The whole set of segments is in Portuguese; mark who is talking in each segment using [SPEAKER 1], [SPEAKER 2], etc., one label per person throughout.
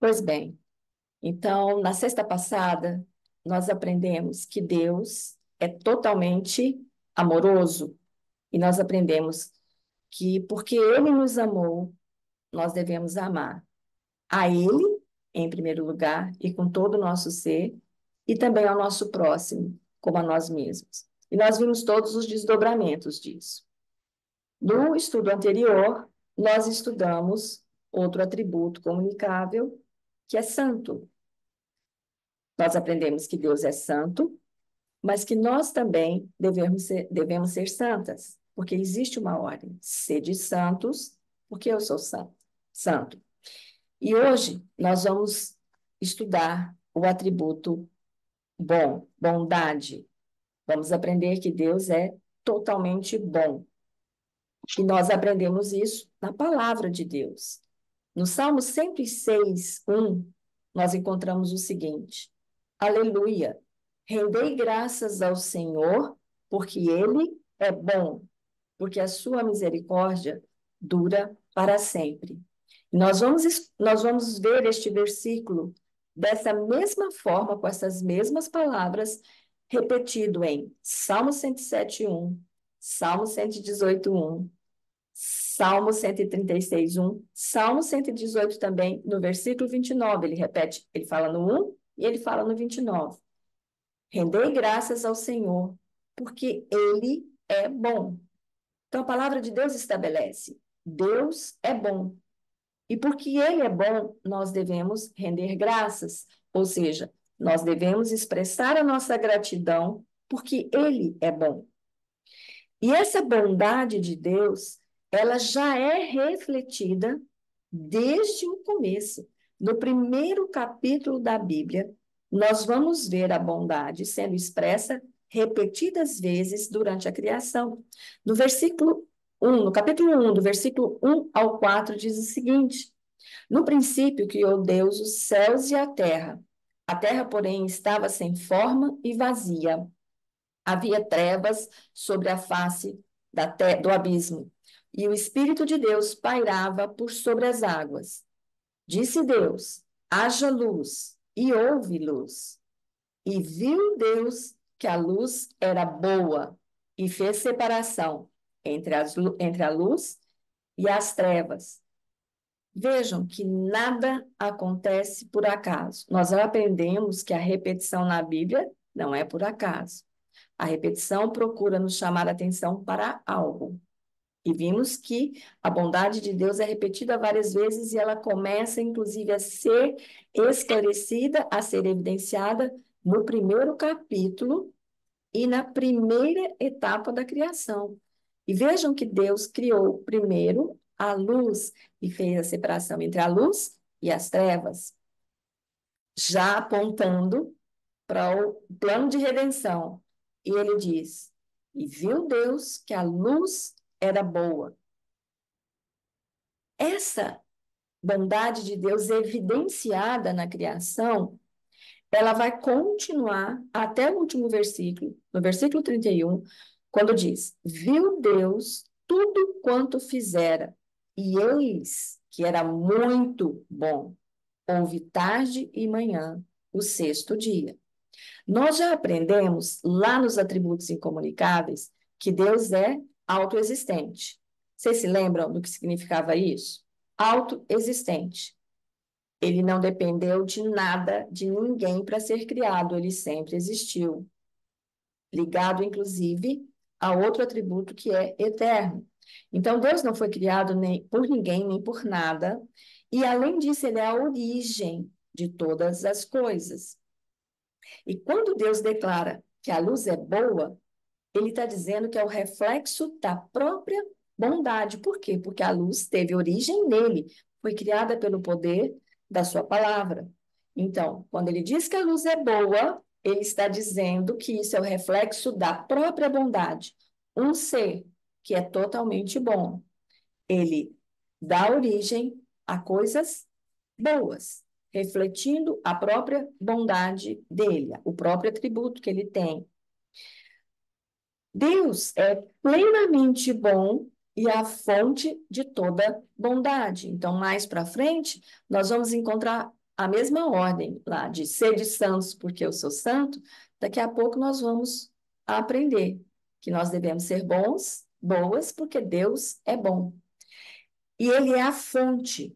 [SPEAKER 1] Pois bem, então, na sexta passada, nós aprendemos que Deus é totalmente amoroso e nós aprendemos que, porque Ele nos amou, nós devemos amar a Ele, em primeiro lugar, e com todo o nosso ser, e também ao nosso próximo, como a nós mesmos. E nós vimos todos os desdobramentos disso. No estudo anterior, nós estudamos outro atributo comunicável, que é santo. Nós aprendemos que Deus é santo, mas que nós também devemos ser santas, porque existe uma ordem. Sede santos, porque eu sou santo. E hoje nós vamos estudar o atributo bom, bondade. Vamos aprender que Deus é totalmente bom. E nós aprendemos isso na palavra de Deus. No Salmo 106, 1, nós encontramos o seguinte: Aleluia! Rendei graças ao Senhor, porque Ele é bom, porque a sua misericórdia dura para sempre. Nós vamos ver este versículo dessa mesma forma, com essas mesmas palavras, repetido em Salmo 107, 1, Salmo 118, 1, Salmo 136, 1, Salmo 118 também, no versículo 29, ele repete, ele fala no 1 e ele fala no 29. Rendei graças ao Senhor, porque Ele é bom. Então, a palavra de Deus estabelece: Deus é bom. E porque Ele é bom, nós devemos render graças. Ou seja, nós devemos expressar a nossa gratidão porque Ele é bom. E essa bondade de Deus, ela já é refletida desde o começo. No primeiro capítulo da Bíblia, nós vamos ver a bondade sendo expressa repetidas vezes durante a criação. No versículo 1, no capítulo 1, do versículo 1 ao 4, diz o seguinte: No princípio criou Deus os céus e a terra. A terra, porém, estava sem forma e vazia. Havia trevas sobre a face do abismo, e o Espírito de Deus pairava por sobre as águas. Disse Deus: haja luz, e houve luz. E viu Deus que a luz era boa, e fez separação entre a luz e as trevas. Vejam que nada acontece por acaso. Nós aprendemos que a repetição na Bíblia não é por acaso. A repetição procura nos chamar a atenção para algo. E vimos que a bondade de Deus é repetida várias vezes e ela começa, inclusive, a ser esclarecida, a ser evidenciada no primeiro capítulo e na primeira etapa da criação. E vejam que Deus criou primeiro a luz e fez a separação entre a luz e as trevas, já apontando para o plano de redenção. E ele diz: e viu Deus que a luz era boa. Essa bondade de Deus evidenciada na criação, ela vai continuar até o último versículo, no versículo 31, quando diz: viu Deus tudo quanto fizera, e eis que era muito bom. Houve tarde e manhã, o sexto dia. Nós já aprendemos lá nos atributos incomunicáveis que Deus é autoexistente. Vocês se lembram do que significava isso? Autoexistente. Ele não dependeu de nada, de ninguém para ser criado, ele sempre existiu. Ligado, inclusive, a outro atributo que é eterno. Então, Deus não foi criado nem por ninguém, nem por nada, e, além disso, ele é a origem de todas as coisas. E quando Deus declara que a luz é boa, ele está dizendo que é o reflexo da própria bondade. Por quê? Porque a luz teve origem nele, foi criada pelo poder da sua palavra. Então, quando ele diz que a luz é boa, ele está dizendo que isso é o reflexo da própria bondade. Um ser que é totalmente bom, ele dá origem a coisas boas, refletindo a própria bondade dele, o próprio atributo que ele tem. Deus é plenamente bom e a fonte de toda bondade. Então, mais para frente, nós vamos encontrar a mesma ordem lá de sede santos, porque eu sou santo, daqui a pouco nós vamos aprender que nós devemos ser bons, boas, porque Deus é bom. E Ele é a fonte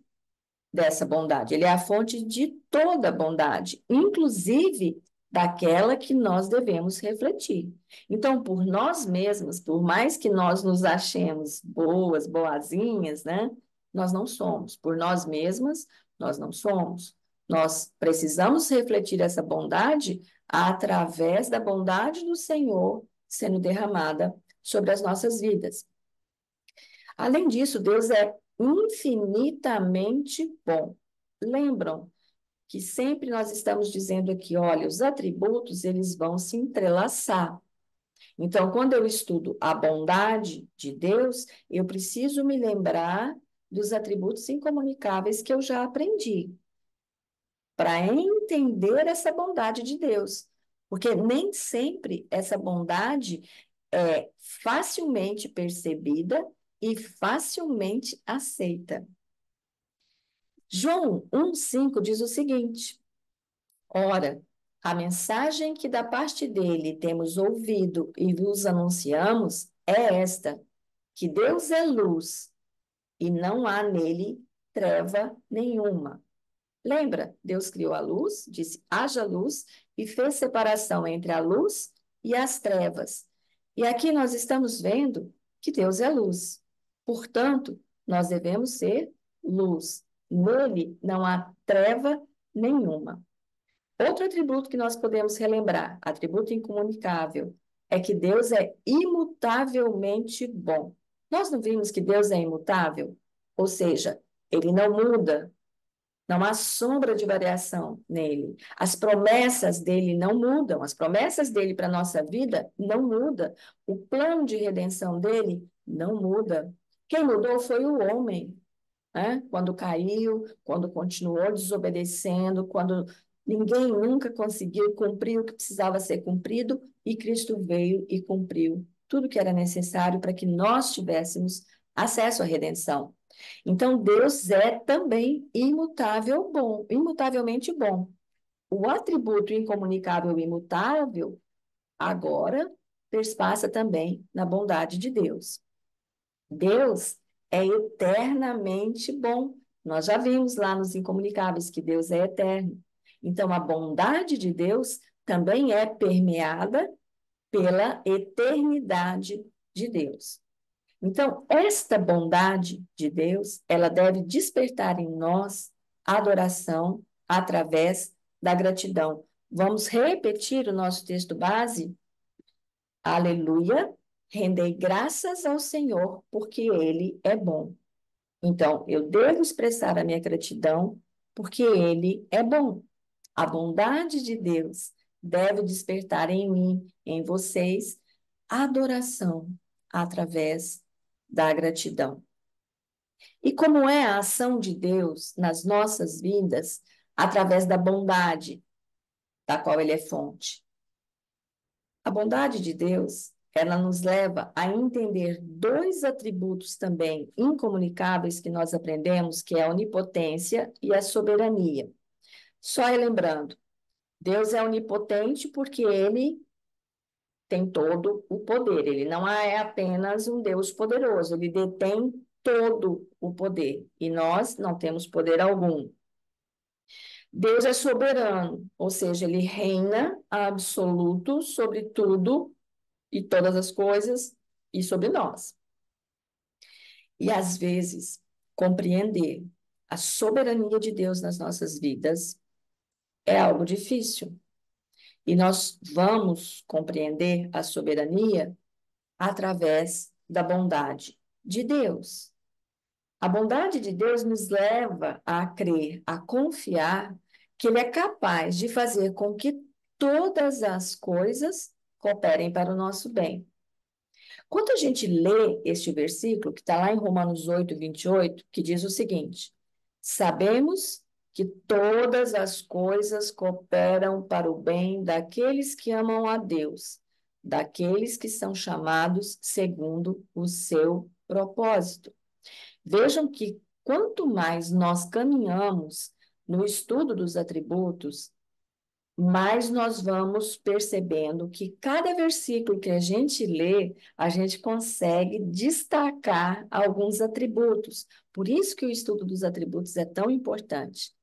[SPEAKER 1] dessa bondade, Ele é a fonte de toda bondade, inclusive daquela que nós devemos refletir. Então, por nós mesmos, por mais que nós nos achemos boas, boazinhas, né? Nós não somos. Por nós mesmas, nós não somos. Nós precisamos refletir essa bondade através da bondade do Senhor sendo derramada sobre as nossas vidas. Além disso, Deus é infinitamente bom. Lembram que sempre nós estamos dizendo aqui, olha, os atributos, eles vão se entrelaçar. Então, quando eu estudo a bondade de Deus, eu preciso me lembrar dos atributos incomunicáveis que eu já aprendi, para entender essa bondade de Deus. Porque nem sempre essa bondade é facilmente percebida e facilmente aceita. João 1,5 diz o seguinte: ora, a mensagem que da parte dele temos ouvido e vos anunciamos é esta, que Deus é luz e não há nele treva nenhuma. Lembra? Deus criou a luz, disse haja luz e fez separação entre a luz e as trevas. E aqui nós estamos vendo que Deus é luz. Portanto, nós devemos ser luz. Nele não há treva nenhuma. Outro atributo que nós podemos relembrar, atributo incomunicável, é que Deus é imutavelmente bom. Nós não vimos que Deus é imutável? Ou seja, ele não muda, não há sombra de variação nele. As promessas dele não mudam, as promessas dele para a nossa vida não mudam. O plano de redenção dele não muda. Quem mudou foi o homem, né? Quando caiu, quando continuou desobedecendo, quando ninguém nunca conseguiu cumprir o que precisava ser cumprido, e Cristo veio e cumpriu tudo que era necessário para que nós tivéssemos acesso à redenção. Então, Deus é também imutável bom, imutavelmente bom. O atributo incomunicável e imutável agora perspassa também na bondade de Deus. Deus é eternamente bom. Nós já vimos lá nos Incomunicáveis que Deus é eterno. Então, a bondade de Deus também é permeada pela eternidade de Deus. Então, esta bondade de Deus, ela deve despertar em nós adoração através da gratidão. Vamos repetir o nosso texto base? Aleluia, rendei graças ao Senhor, porque Ele é bom. Então, eu devo expressar a minha gratidão, porque Ele é bom. A bondade de Deus deve despertar em mim, em vocês, adoração através da gratidão. E como é a ação de Deus nas nossas vidas, através da bondade, da qual Ele é fonte? A bondade de Deus, ela nos leva a entender dois atributos também incomunicáveis que nós aprendemos, que é a onipotência e a soberania. Só lembrando, Deus é onipotente porque ele tem todo o poder, ele não é apenas um Deus poderoso, ele detém todo o poder e nós não temos poder algum. Deus é soberano, ou seja, ele reina absoluto sobre tudo e todas as coisas e sobre nós. E às vezes, compreender a soberania de Deus nas nossas vidas é algo difícil. E nós vamos compreender a soberania através da bondade de Deus. A bondade de Deus nos leva a crer, a confiar que Ele é capaz de fazer com que todas as coisas cooperem para o nosso bem. Quando a gente lê este versículo, que está lá em Romanos 8, 28, que diz o seguinte: sabemos que todas as coisas cooperam para o bem daqueles que amam a Deus, daqueles que são chamados segundo o seu propósito. Vejam que quanto mais nós caminhamos no estudo dos atributos, mais nós vamos percebendo que cada versículo que a gente lê, a gente consegue destacar alguns atributos. Por isso que o estudo dos atributos é tão importante.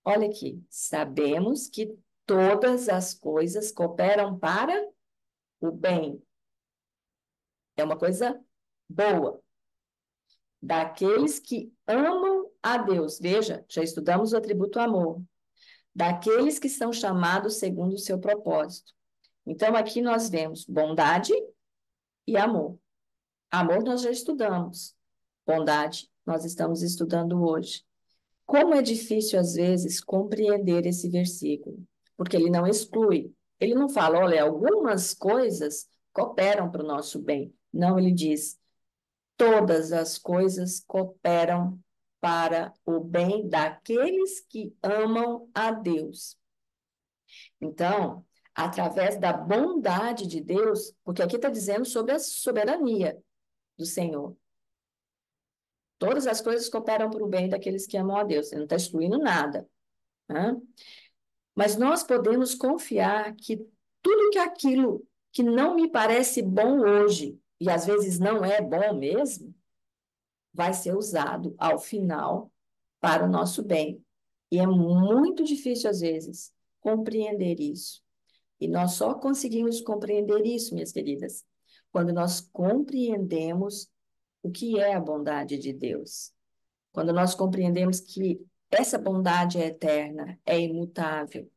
[SPEAKER 1] Olha aqui, sabemos que todas as coisas cooperam para o bem. É uma coisa boa. Daqueles que amam a Deus. Veja, já estudamos o atributo amor. Daqueles que são chamados segundo o seu propósito. Então, aqui nós vemos bondade e amor. Amor nós já estudamos. Bondade nós estamos estudando hoje. Como é difícil, às vezes, compreender esse versículo, porque ele não exclui. Ele não fala, olha, algumas coisas cooperam para o nosso bem. Não, ele diz, todas as coisas cooperam para o bem daqueles que amam a Deus. Então, através da bondade de Deus, porque aqui está dizendo sobre a soberania do Senhor. Todas as coisas cooperam para o bem daqueles que amam a Deus. Ele não está excluindo nada. Né? Mas nós podemos confiar que tudo que aquilo que não me parece bom hoje, e às vezes não é bom mesmo, vai ser usado ao final para o nosso bem. E é muito difícil, às vezes, compreender isso. E nós só conseguimos compreender isso, minhas queridas, quando nós compreendemos o que é a bondade de Deus. Quando nós compreendemos que essa bondade é eterna, é imutável.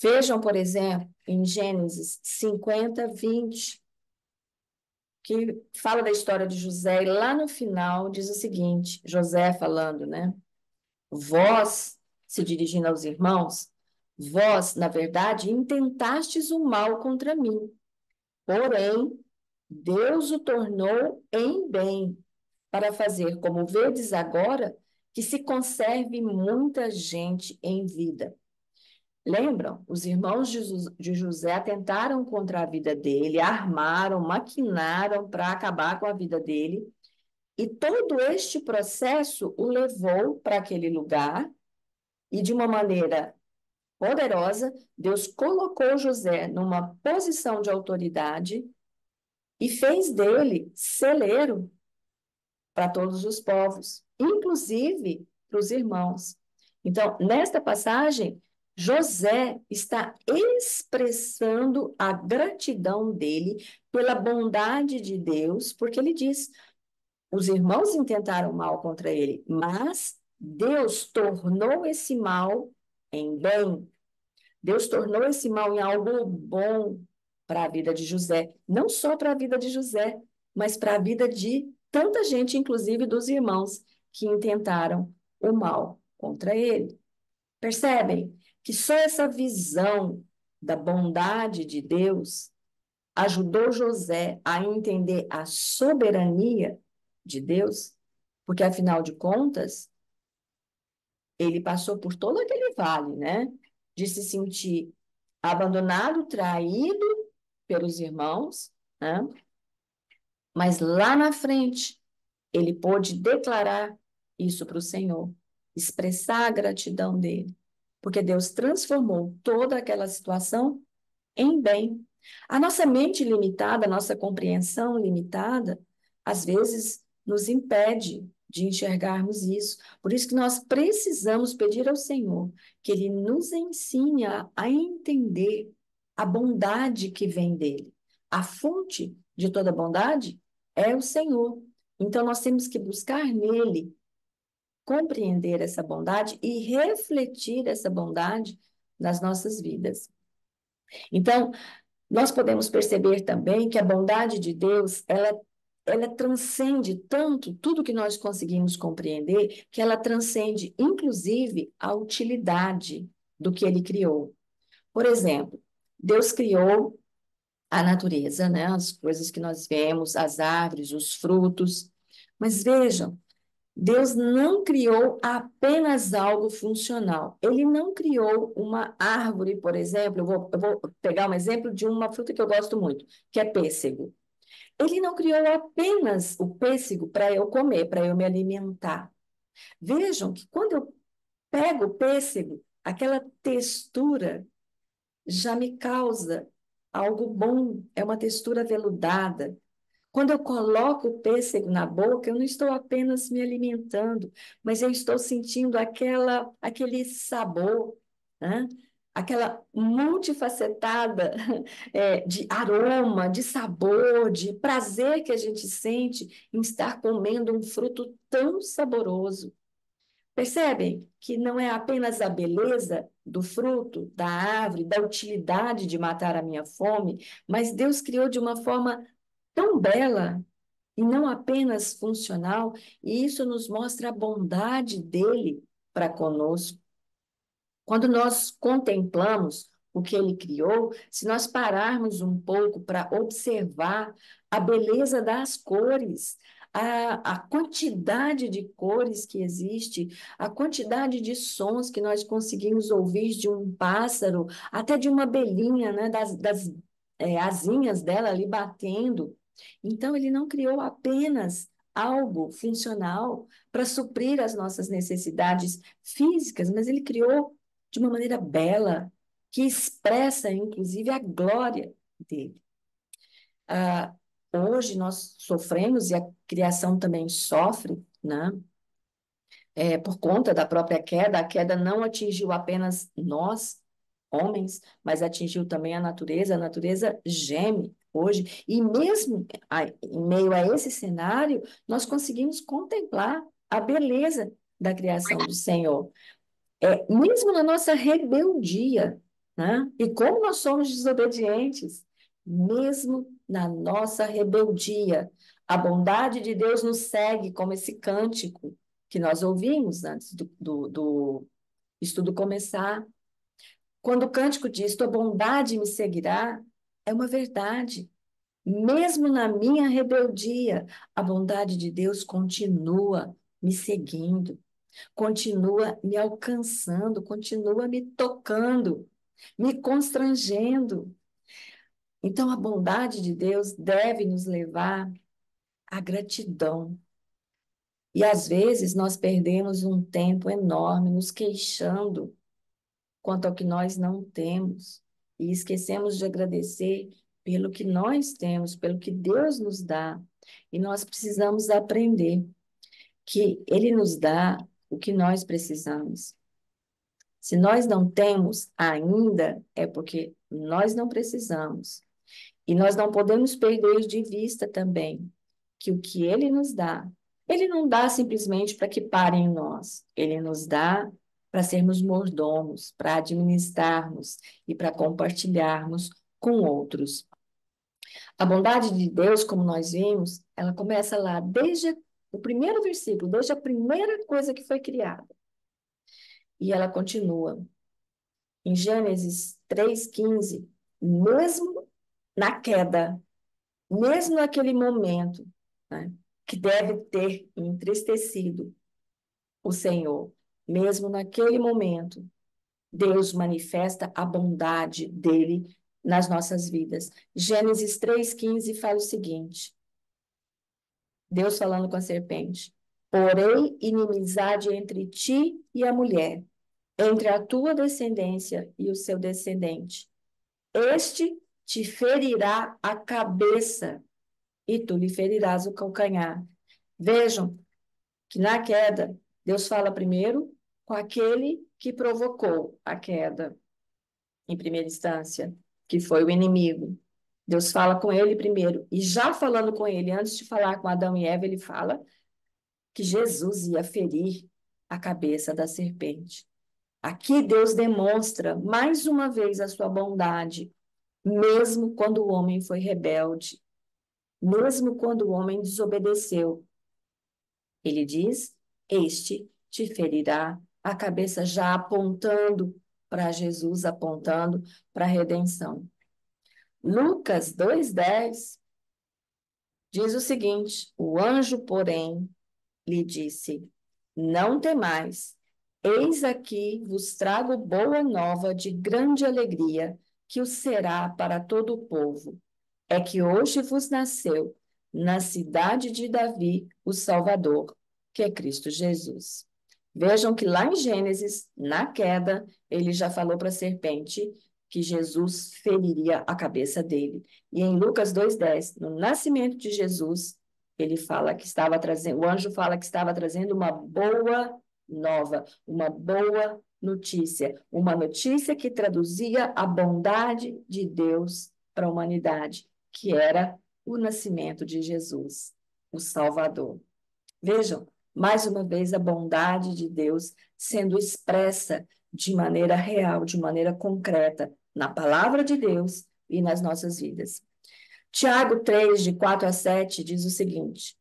[SPEAKER 1] Vejam, por exemplo, em Gênesis 50, 20, que fala da história de José, e lá no final diz o seguinte, José falando, né? Vós, se dirigindo aos irmãos, vós, na verdade, intentastes o mal contra mim, porém, Deus o tornou em bem, para fazer, como vedes agora, que se conserve muita gente em vida. Lembram? Os irmãos de José atentaram contra a vida dele, armaram, maquinaram para acabar com a vida dele, e todo este processo o levou para aquele lugar, e de uma maneira poderosa, Deus colocou José numa posição de autoridade e fez dele celeiro para todos os povos, inclusive para os irmãos. Então, nesta passagem, José está expressando a gratidão dele pela bondade de Deus, porque ele diz: os irmãos intentaram mal contra ele, mas Deus tornou esse mal em bem. Deus tornou esse mal em algo bom para a vida de José. Não só para a vida de José, mas para a vida de tanta gente, inclusive dos irmãos, que intentaram o mal contra ele. Percebem que só essa visão da bondade de Deus ajudou José a entender a soberania de Deus, porque afinal de contas, ele passou por todo aquele vale, né? De se sentir abandonado, traído pelos irmãos, né? Mas lá na frente, ele pôde declarar isso para o Senhor, expressar a gratidão dele, porque Deus transformou toda aquela situação em bem. A nossa mente limitada, a nossa compreensão limitada, às vezes nos impede de enxergarmos isso. Por isso que nós precisamos pedir ao Senhor que Ele nos ensine a entender a bondade que vem dele. A fonte de toda bondade é o Senhor. Então nós temos que buscar nele compreender essa bondade e refletir essa bondade nas nossas vidas. Então, nós podemos perceber também que a bondade de Deus, ela transcende tanto tudo que nós conseguimos compreender, que ela transcende, inclusive, a utilidade do que ele criou. Por exemplo, Deus criou a natureza, né? As coisas que nós vemos, as árvores, os frutos. Mas vejam, Deus não criou apenas algo funcional. Ele não criou uma árvore, por exemplo. Eu vou pegar um exemplo de uma fruta que eu gosto muito, que é pêssego. Ele não criou apenas o pêssego para eu comer, para eu me alimentar. Vejam que quando eu pego o pêssego, aquela textura já me causa algo bom, é uma textura aveludada. Quando eu coloco o pêssego na boca, eu não estou apenas me alimentando, mas eu estou sentindo aquele sabor, né? Aquela multifacetada de aroma, de sabor, de prazer que a gente sente em estar comendo um fruto tão saboroso. Percebem que não é apenas a beleza do fruto, da árvore, da utilidade de matar a minha fome, mas Deus criou de uma forma tão bela e não apenas funcional, e isso nos mostra a bondade dele para conosco. Quando nós contemplamos o que ele criou, se nós pararmos um pouco para observar a beleza das cores, a quantidade de cores que existe, a quantidade de sons que nós conseguimos ouvir de um pássaro, até de uma abelhinha, né, das asinhas dela ali batendo. Então, ele não criou apenas algo funcional para suprir as nossas necessidades físicas, mas ele criou de uma maneira bela, que expressa, inclusive, a glória dele. Ah, hoje nós sofremos, e a criação também sofre, né? Por conta da própria queda, a queda não atingiu apenas nós, homens, mas atingiu também a natureza geme hoje, e mesmo em meio a esse cenário, nós conseguimos contemplar a beleza da criação do Senhor. Mesmo na nossa rebeldia, né? E como nós somos desobedientes, mesmo na nossa rebeldia, a bondade de Deus nos segue, como esse cântico que nós ouvimos antes do estudo começar. Quando o cântico diz, tua bondade me seguirá, é uma verdade. Mesmo na minha rebeldia, a bondade de Deus continua me seguindo, continua me alcançando, continua me tocando, me constrangendo. Então, a bondade de Deus deve nos levar à gratidão. E às vezes nós perdemos um tempo enorme nos queixando quanto ao que nós não temos e esquecemos de agradecer pelo que nós temos, pelo que Deus nos dá. E nós precisamos aprender que Ele nos dá o que nós precisamos. Se nós não temos ainda, é porque nós não precisamos. E nós não podemos perder de vista também que o que ele não dá simplesmente para que parem em nós. Ele nos dá para sermos mordomos, para administrarmos e para compartilharmos com outros. A bondade de Deus, como nós vimos, ela começa lá desde o primeiro versículo, desde a primeira coisa que foi criada. E ela continua. Em Gênesis 3,15, mesmo na queda, mesmo naquele momento, né, que deve ter entristecido o Senhor, mesmo naquele momento, Deus manifesta a bondade dele nas nossas vidas. Gênesis 3,15 fala o seguinte: Deus falando com a serpente: porém, inimizade entre ti e a mulher, entre a tua descendência e o seu descendente. Este te ferirá a cabeça e tu lhe ferirás o calcanhar. Vejam que na queda, Deus fala primeiro com aquele que provocou a queda, em primeira instância, que foi o inimigo. Deus fala com ele primeiro, e já falando com ele, antes de falar com Adão e Eva, ele fala que Jesus ia ferir a cabeça da serpente. Aqui Deus demonstra mais uma vez a sua bondade, mesmo quando o homem foi rebelde, mesmo quando o homem desobedeceu. Ele diz: este te ferirá, a cabeça já apontando para Jesus, apontando para a redenção. Lucas 2,10 diz o seguinte: o anjo, porém, lhe disse: não temais, eis aqui vos trago boa nova de grande alegria, que o será para todo o povo. É que hoje vos nasceu, na cidade de Davi, o Salvador, que é Cristo Jesus. Vejam que lá em Gênesis, na queda, ele já falou para a serpente que Jesus feriria a cabeça dele. E em Lucas 2:10, no nascimento de Jesus, ele fala que estava trazendo, o anjo fala que estava trazendo uma boa nova, uma boa notícia, uma notícia que traduzia a bondade de Deus para a humanidade, que era o nascimento de Jesus, o Salvador. Vejam, mais uma vez, a bondade de Deus sendo expressa de maneira real, de maneira concreta, na palavra de Deus e nas nossas vidas. Tiago 3, de 4 a 7, diz o seguinte: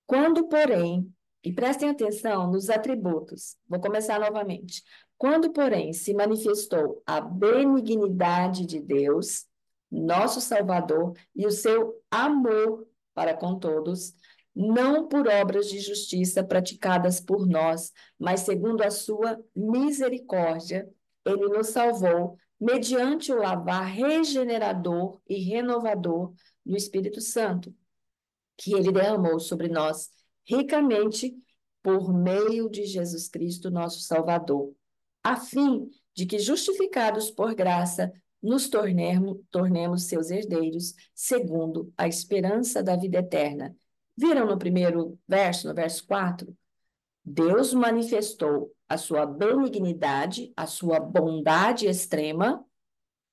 [SPEAKER 1] quando, porém, e prestem atenção nos atributos, vou começar novamente. Quando, porém, se manifestou a benignidade de Deus, nosso Salvador, e o seu amor para com todos, não por obras de justiça praticadas por nós, mas segundo a sua misericórdia, ele nos salvou mediante o lavar regenerador e renovador do Espírito Santo que ele derramou sobre nós ricamente por meio de Jesus Cristo, nosso Salvador, a fim de que, justificados por graça, nos tornemos seus herdeiros, segundo a esperança da vida eterna. Viram no primeiro verso, no verso 4? Deus manifestou a sua benignidade, a sua bondade extrema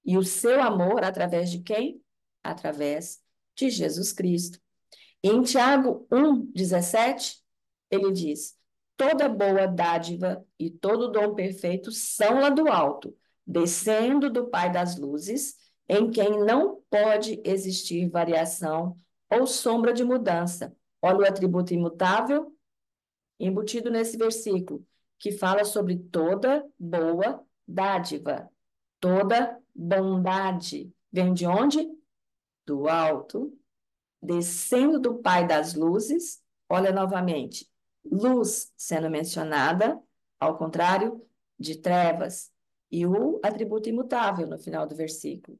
[SPEAKER 1] e o seu amor através de quem? Através de Jesus Cristo. Em Tiago 1:17, ele diz: toda boa dádiva e todo dom perfeito são lá do alto, descendo do Pai das luzes, em quem não pode existir variação ou sombra de mudança. Olha o atributo imutável embutido nesse versículo, que fala sobre toda boa dádiva, toda bondade. Vem de onde? Do alto, descendo do Pai das luzes, olha novamente, luz sendo mencionada, ao contrário de trevas, e o atributo imutável no final do versículo.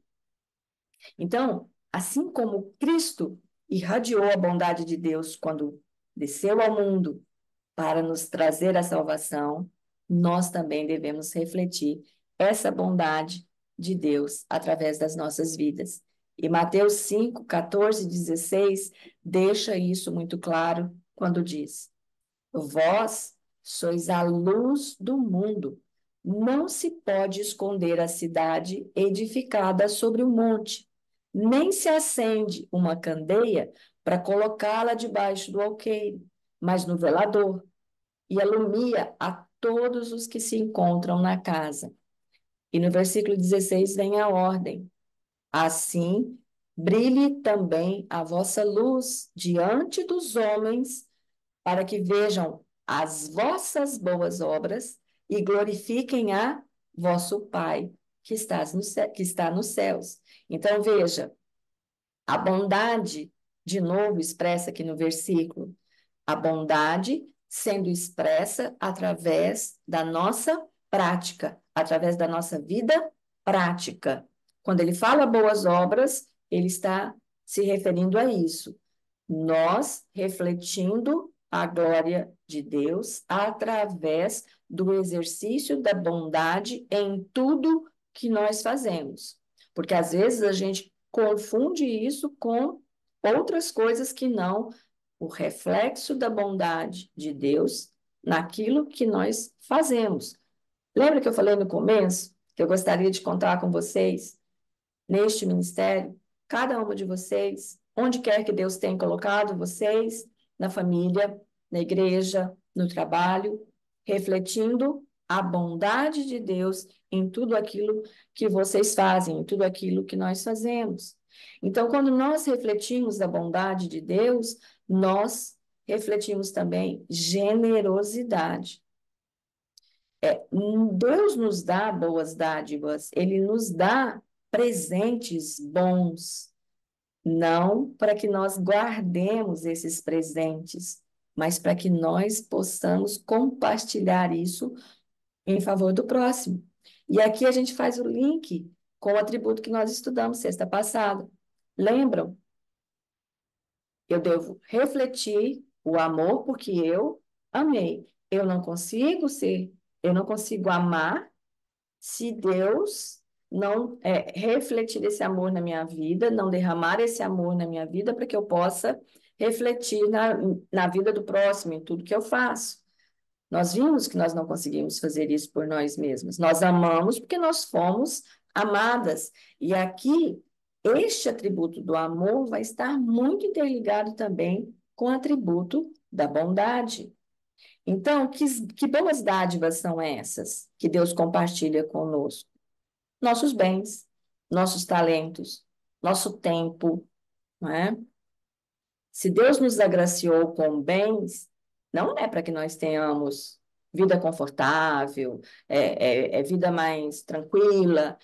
[SPEAKER 1] Então, assim como Cristo irradiou a bondade de Deus quando desceu ao mundo para nos trazer a salvação, nós também devemos refletir essa bondade de Deus através das nossas vidas. E Mateus 5, 14 e 16 deixa isso muito claro quando diz: vós sois a luz do mundo. Não se pode esconder a cidade edificada sobre o monte, nem se acende uma candeia para colocá-la debaixo do alqueire, mas no velador, e alumia a todos os que se encontram na casa. E no versículo 16 vem a ordem: assim, brilhe também a vossa luz diante dos homens, para que vejam as vossas boas obras e glorifiquem a vosso Pai que está nos céus. Então, veja, a bondade, de novo expressa aqui no versículo, a bondade sendo expressa através da nossa prática, através da nossa vida prática. Quando ele fala boas obras, ele está se referindo a isso. Nós refletindo a glória de Deus através do exercício da bondade em tudo que nós fazemos. Porque às vezes a gente confunde isso com outras coisas que não o reflexo da bondade de Deus naquilo que nós fazemos. Lembra que eu falei no começo que eu gostaria de contar com vocês neste ministério, cada uma de vocês, onde quer que Deus tenha colocado vocês, na família, na igreja, no trabalho, refletindo a bondade de Deus em tudo aquilo que vocês fazem, em tudo aquilo que nós fazemos. Então, quando nós refletimos a bondade de Deus, nós refletimos também generosidade. Deus nos dá boas dádivas, Ele nos dá presentes bons, não para que nós guardemos esses presentes, mas para que nós possamos compartilhar isso em favor do próximo. E aqui a gente faz o link com o atributo que nós estudamos sexta passada. Lembram? Eu devo refletir o amor porque eu amei. eu não consigo eu não consigo amar se Deus não refletir esse amor na minha vida, não derramar esse amor na minha vida para que eu possa refletir na vida do próximo, em tudo que eu faço. Nós vimos que nós não conseguimos fazer isso por nós mesmos. Nós amamos porque nós fomos amadas. E aqui, este atributo do amor vai estar muito interligado também com o atributo da bondade. Então, que boas dádivas são essas que Deus compartilha conosco? Nossos bens, nossos talentos, nosso tempo, não é? Se Deus nos agraciou com bens, não é para que nós tenhamos vida confortável, vida mais tranquila.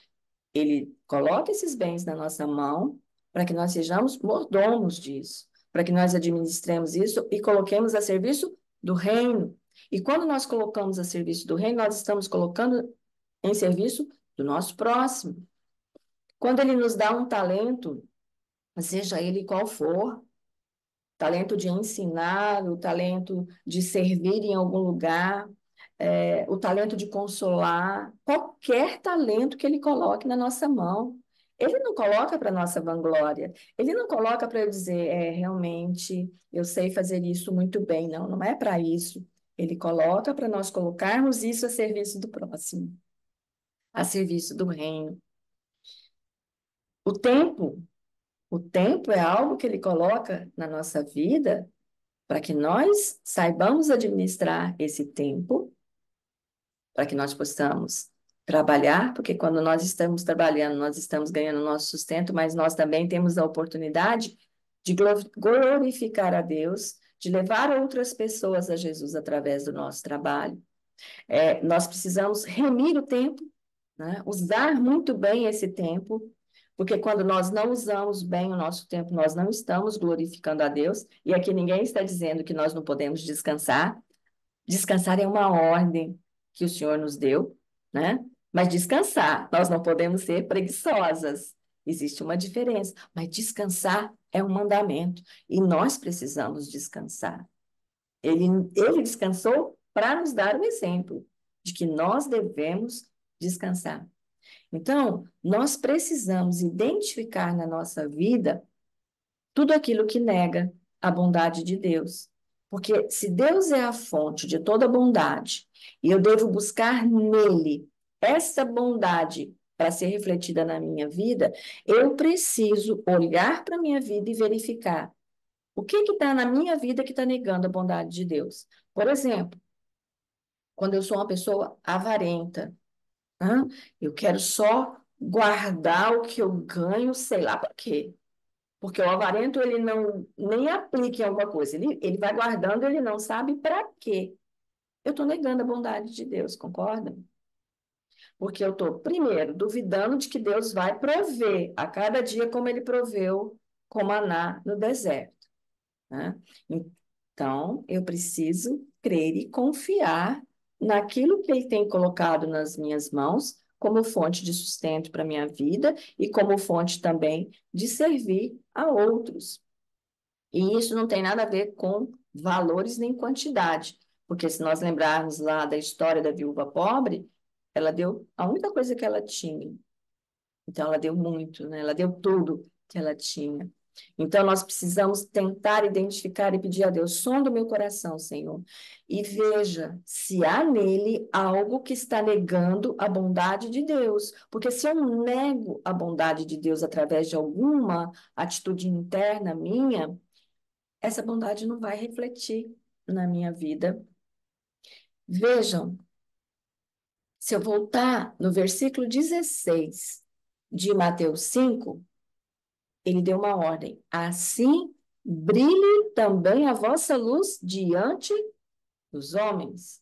[SPEAKER 1] Ele coloca esses bens na nossa mão para que nós sejamos mordomos disso, para que nós administremos isso e coloquemos a serviço do reino. E quando nós colocamos a serviço do reino, nós estamos colocando em serviço do nosso próximo. Quando ele nos dá um talento, seja ele qual for, talento de ensinar, o talento de servir em algum lugar, o talento de consolar, qualquer talento que ele coloque na nossa mão. Ele não coloca para nossa vanglória, ele não coloca para eu dizer, realmente, eu sei fazer isso muito bem. Não, não é para isso. Ele coloca para nós colocarmos isso a serviço do próximo, a serviço do reino. O tempo, o tempo é algo que ele coloca na nossa vida para que nós saibamos administrar esse tempo, para que nós possamos trabalhar, porque quando nós estamos trabalhando, nós estamos ganhando nosso sustento, mas nós também temos a oportunidade de glorificar a Deus, de levar outras pessoas a Jesus através do nosso trabalho. Nós precisamos remir o tempo, né? Usar muito bem esse tempo, porque quando nós não usamos bem o nosso tempo, nós não estamos glorificando a Deus, e aqui ninguém está dizendo que nós não podemos descansar. Descansar é uma ordem que o Senhor nos deu, né? Mas descansar, nós não podemos ser preguiçosas. Existe uma diferença, mas descansar é um mandamento, e nós precisamos descansar. Ele, ele descansou para nos dar o exemplo de que nós devemos descansar. Então, nós precisamos identificar na nossa vida tudo aquilo que nega a bondade de Deus. Porque se Deus é a fonte de toda bondade, e eu devo buscar nele essa bondade para ser refletida na minha vida, eu preciso olhar para a minha vida e verificar o que está na minha vida que está negando a bondade de Deus. Por exemplo, quando eu sou uma pessoa avarenta, hã? Eu quero só guardar o que eu ganho, sei lá por quê. Porque o avarento, ele não nem aplica em alguma coisa, ele vai guardando, ele não sabe para quê. Eu estou negando a bondade de Deus, concorda? Porque eu estou, primeiro, duvidando de que Deus vai prover a cada dia como ele proveu com maná no deserto, né? Então, eu preciso crer e confiar naquilo que ele tem colocado nas minhas mãos como fonte de sustento para a minha vida e como fonte também de servir a outros. E isso não tem nada a ver com valores nem quantidade, porque se nós lembrarmos lá da história da viúva pobre, ela deu a única coisa que ela tinha. Então, ela deu muito, né? Ela deu tudo que ela tinha. Então, nós precisamos tentar identificar e pedir a Deus, sonda o meu coração, Senhor, e veja se há nele algo que está negando a bondade de Deus. Porque se eu nego a bondade de Deus através de alguma atitude interna minha, essa bondade não vai refletir na minha vida. Vejam, se eu voltar no versículo 16 de Mateus 5, ele deu uma ordem. Assim, brilhe também a vossa luz diante dos homens.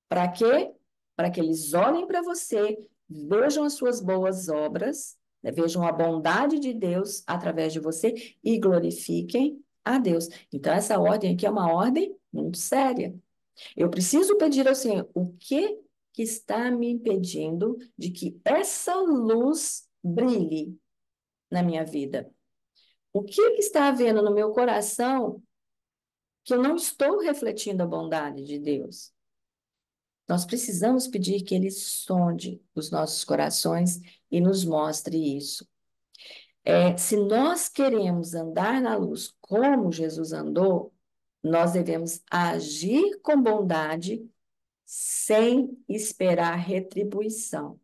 [SPEAKER 1] Para quê? Para que eles olhem para você, vejam as suas boas obras, né, vejam a bondade de Deus através de você e glorifiquem a Deus. Então, essa ordem aqui é uma ordem muito séria. Eu preciso pedir ao Senhor o que está me impedindo de que essa luz brilhe na minha vida. O que está havendo no meu coração que eu não estou refletindo a bondade de Deus? Nós precisamos pedir que Ele sonde os nossos corações e nos mostre isso. Se nós queremos andar na luz como Jesus andou, nós devemos agir com bondade sem esperar retribuição.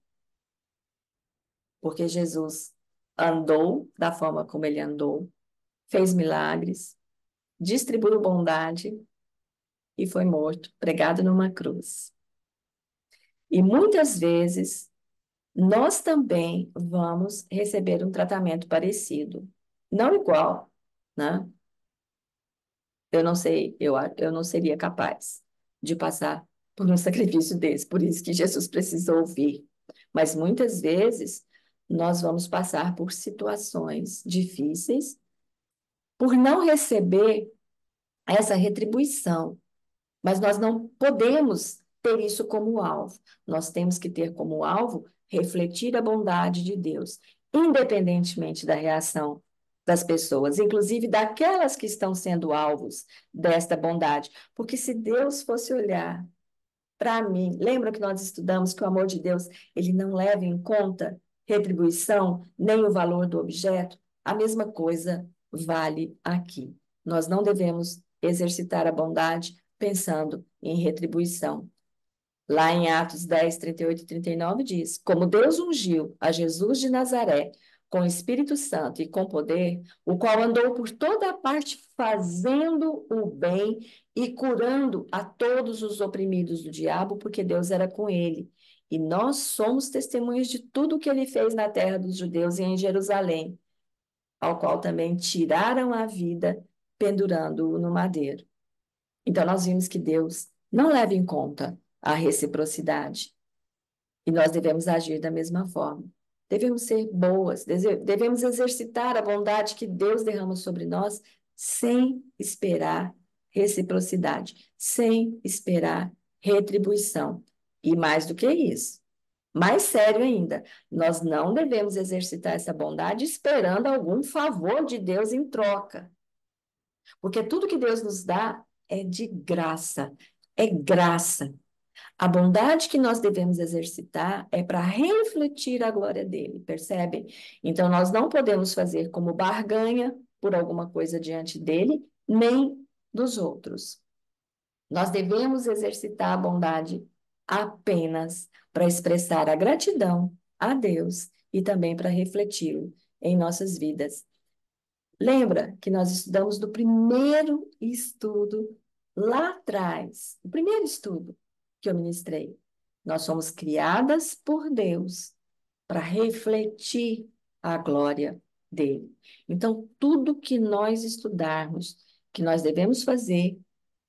[SPEAKER 1] Porque Jesus andou da forma como ele andou, fez milagres, distribuiu bondade e foi morto, pregado numa cruz. E muitas vezes nós também vamos receber um tratamento parecido, não igual, né? Eu não sei, eu não seria capaz de passar por um sacrifício desse, por isso que Jesus precisou vir. Mas muitas vezes nós vamos passar por situações difíceis por não receber essa retribuição. Mas nós não podemos ter isso como alvo. Nós temos que ter como alvo refletir a bondade de Deus, independentemente da reação das pessoas, inclusive daquelas que estão sendo alvos desta bondade. Porque se Deus fosse olhar para mim, lembra que nós estudamos que o amor de Deus, ele não leva em conta retribuição, nem o valor do objeto? A mesma coisa vale aqui. Nós não devemos exercitar a bondade pensando em retribuição. Lá em Atos 10, 38 e 39 diz: Como Deus ungiu a Jesus de Nazaré com o Espírito Santo e com poder, o qual andou por toda a parte fazendo o bem e curando a todos os oprimidos do diabo, porque Deus era com ele. E nós somos testemunhas de tudo o que ele fez na terra dos judeus e em Jerusalém, ao qual também tiraram a vida, pendurando-o no madeiro. Então, nós vimos que Deus não leva em conta a reciprocidade. E nós devemos agir da mesma forma. Devemos ser boas, devemos exercitar a bondade que Deus derrama sobre nós sem esperar reciprocidade, sem esperar retribuição. E mais do que isso, mais sério ainda, nós não devemos exercitar essa bondade esperando algum favor de Deus em troca. Porque tudo que Deus nos dá é de graça, é graça. A bondade que nós devemos exercitar é para refletir a glória dele, percebem? Então, nós não podemos fazer como barganha por alguma coisa diante dele, nem dos outros. Nós devemos exercitar a bondade apenas para expressar a gratidão a Deus e também para refleti-lo em nossas vidas. Lembra que nós estudamos do primeiro estudo lá atrás, o primeiro estudo que eu ministrei. Nós somos criadas por Deus para refletir a glória dele. Então, tudo que nós estudarmos, que nós devemos fazer,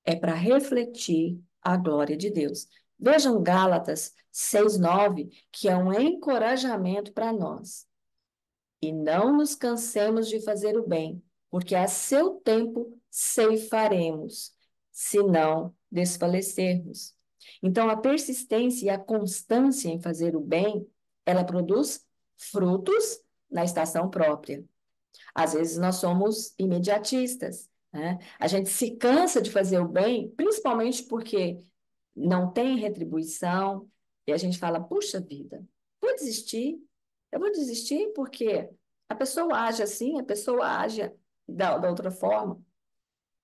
[SPEAKER 1] é para refletir a glória de Deus. Vejam Gálatas 6:9, que é um encorajamento para nós. E não nos cansemos de fazer o bem, porque a seu tempo ceifaremos, se não desfalecermos. Então, a persistência e a constância em fazer o bem, ela produz frutos na estação própria. Às vezes nós somos imediatistas, né? A gente se cansa de fazer o bem, principalmente porque não tem retribuição, e a gente fala, puxa vida, vou desistir, eu vou desistir porque a pessoa age assim, a pessoa age da outra forma.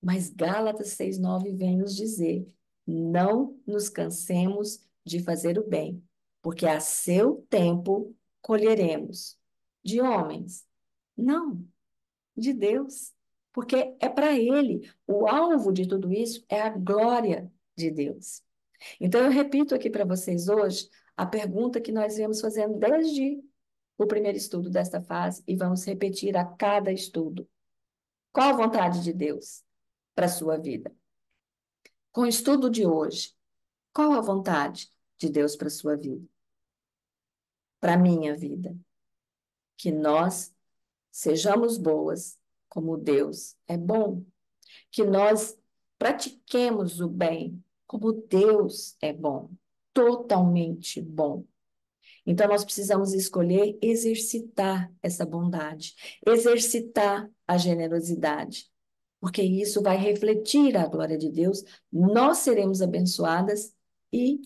[SPEAKER 1] Mas Gálatas 6:9 vem nos dizer, não nos cansemos de fazer o bem, porque a seu tempo colheremos. De homens? Não, de Deus, porque é para Ele. O alvo de tudo isso é a glória de Deus. Então, eu repito aqui para vocês hoje a pergunta que nós viemos fazendo desde o primeiro estudo desta fase e vamos repetir a cada estudo. Qual a vontade de Deus para a sua vida? Com o estudo de hoje, qual a vontade de Deus para a sua vida? Para a minha vida? Que nós sejamos boas como Deus é bom. Que nós pratiquemos o bem como Deus é bom, totalmente bom. Então, nós precisamos escolher exercitar essa bondade, exercitar a generosidade, porque isso vai refletir a glória de Deus, nós seremos abençoadas e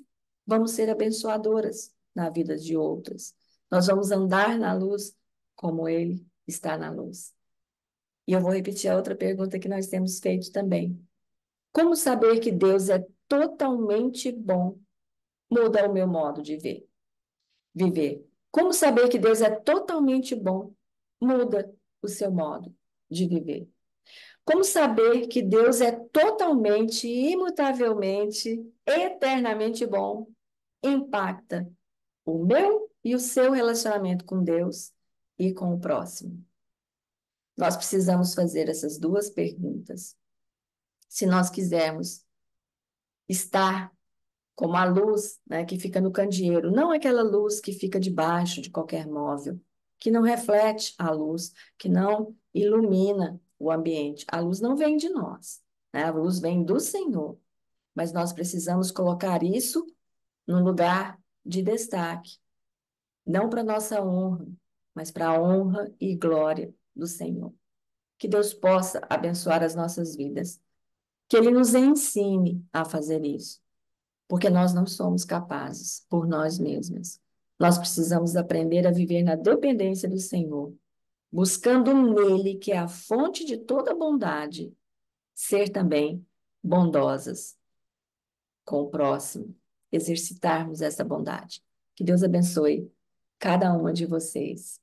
[SPEAKER 1] vamos ser abençoadoras na vida de outras. Nós vamos andar na luz como Ele está na luz. E eu vou repetir a outra pergunta que nós temos feito também. Como saber que Deus é totalmente bom muda o meu modo de viver? Como saber que Deus é totalmente bom muda o seu modo de viver? Como saber que Deus é totalmente, imutavelmente, eternamente bom impacta o meu e o seu relacionamento com Deus e com o próximo? Nós precisamos fazer essas duas perguntas. Se nós quisermos estar como a luz, né, que fica no candeeiro, não aquela luz que fica debaixo de qualquer móvel, que não reflete a luz, que não ilumina o ambiente. A luz não vem de nós, né? A luz vem do Senhor, mas nós precisamos colocar isso num lugar de destaque, não para nossa honra, mas para a honra e glória do Senhor. Que Deus possa abençoar as nossas vidas, que Ele nos ensine a fazer isso, porque nós não somos capazes por nós mesmas. Nós precisamos aprender a viver na dependência do Senhor, buscando nele, que é a fonte de toda bondade, ser também bondosas com o próximo, exercitarmos essa bondade. Que Deus abençoe cada uma de vocês.